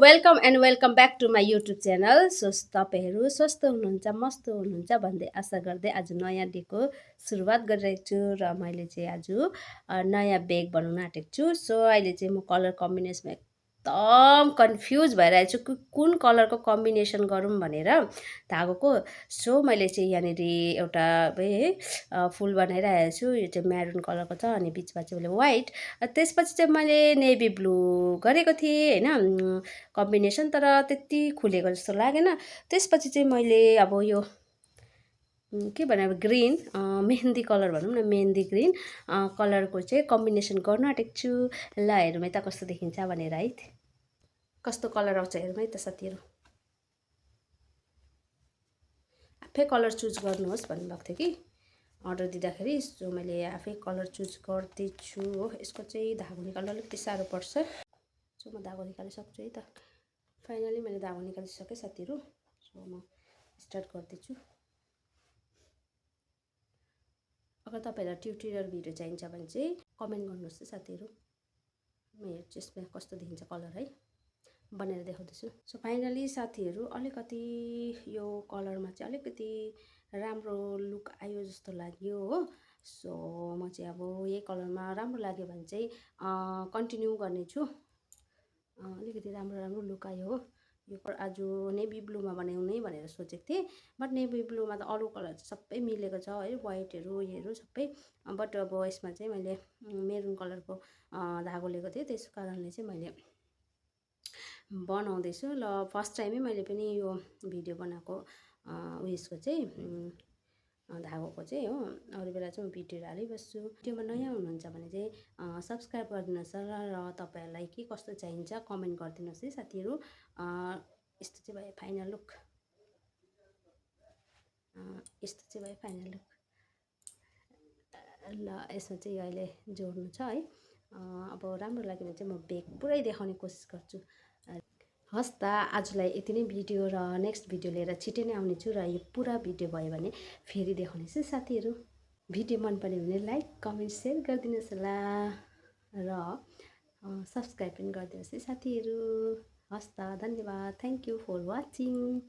Welcome back to my YouTube channel. So तपाईँहरू स्वस्थ हुनुहुन्छ, मस्त हुनुहुन्छ भन्दै आशा गर्दै आज नयाँ डेको सुरुवात गरिरहेको छु र मैले चाहिँ आज नयाँ बेग बनाउन आँटेको छु। सो अहिले चाहिँ म कलर कम्बिनेसनमा एकदम कन्फ्युज भइरहेको छु कि कुन कलरको कम्बिनेसन गरौँ भनेर धागोको। सो मैले चाहिँ यहाँनिर एउटा फुल बनाइरहेको छु। यो चाहिँ म्यारुन कलरको छ अनि बिचमा चाहिँ मैले वाइट, त्यसपछि चाहिँ मैले नेभी ब्लू गरेको थिएँ होइन कम्बिनेसन, तर त्यति खुलेको जस्तो लागेन। त्यसपछि चाहिँ मैले अब यो के भने अब ग्रिन मेहन्दी कलर भनौँ न, मेहन्दी ग्रिन कलरको चाहिँ कम्बिनेसन गर्नु आँटेको छु। ल हेरौँ है त कस्तो देखिन्छ भनेर है, कस्तो कलर आउँछ हेरौँ है त साथीहरू। आफै कलर चुज गर्नुहोस् भन्नुभएको थियो कि अर्डर दिँदाखेरि। सो मैले आफै कलर चुज गर्दैछु हो। यसको चाहिँ धागो निकाल्नु अलिकति साह्रो पर्छ। सो म धागो निकालिसक्छु है त। फाइनली मैले धागो निकालिसकेँ साथीहरू। सो म स्टार्ट गर्दैछु। अगर तपाईँहरूलाई ट्युटोरियल भिडियो चाहिन्छ भने चाहिँ कमेन्ट गर्नुहोस् है साथीहरू। म हेर्छु यसमा कस्तो देखिन्छ कलर है, बनाएर देखाउँदैछु। सो फाइनली साथीहरू अलिकति यो कलरमा चाहिँ अलिकति राम्रो लुक आयो जस्तो लाग्यो हो। सो म चाहिँ अब यही कलरमा राम्रो लाग्यो भने चाहिँ कन्टिन्यू गर्नेछु। अलिकति राम्रो लुक आयो हो। यो आज नेभी ब्लूमा बनाउने भनेर सोचेको थिएँ, बट नेभी ब्लूमा त अरू कलर चाहिँ सबै मिलेको छ है, वाइटहरू योहरू सबै। बट अब यसमा चाहिँ मैले मेरुन कलरको धागो लिएको थिएँ, त्यस कारणले चाहिँ मैले बनाउँदैछु। ल फर्स्ट टाइमै मैले पनि यो भिडियो बनाएको उयसको चाहिँ धागोको चाहिँ हो। अरू बेला चाहिँ म भिडियोहरू हालिबस्छु। भिडियोमा नयाँ हुनुहुन्छ भने चाहिँ सब्सक्राइब गरिदिनुहोस् र तपाईँहरूलाई के कस्तो चाहिन्छ कमेन्ट गरिदिनुहोस् है साथीहरू। यस्तो चाहिँ भयो फाइनल लुक। यस्तो चाहिँ भयो फाइनल लुक। ल यसमा चाहिँ अहिले जोड्नु छ है। अब राम्रो लाग्यो भने चाहिँ म बेग पुरै देखाउने कोसिस गर्छु। हस् त आजलाई यति नै भिडियो, र नेक्स्ट भिडियो लिएर छिटै नै आउने छु। र यो पुरा भिडियो भयो भने फेरि देखाउनेछु साथीहरू। भिडियो मन पर्यो भने लाइक कमेन्ट सेयर गरिदिनुहोस् होला, र सब्सक्राइब पनि गरिदिनुहोस् है साथीहरू। हस् त धन्यवाद, थ्याङ्क यू फर वाचिङ।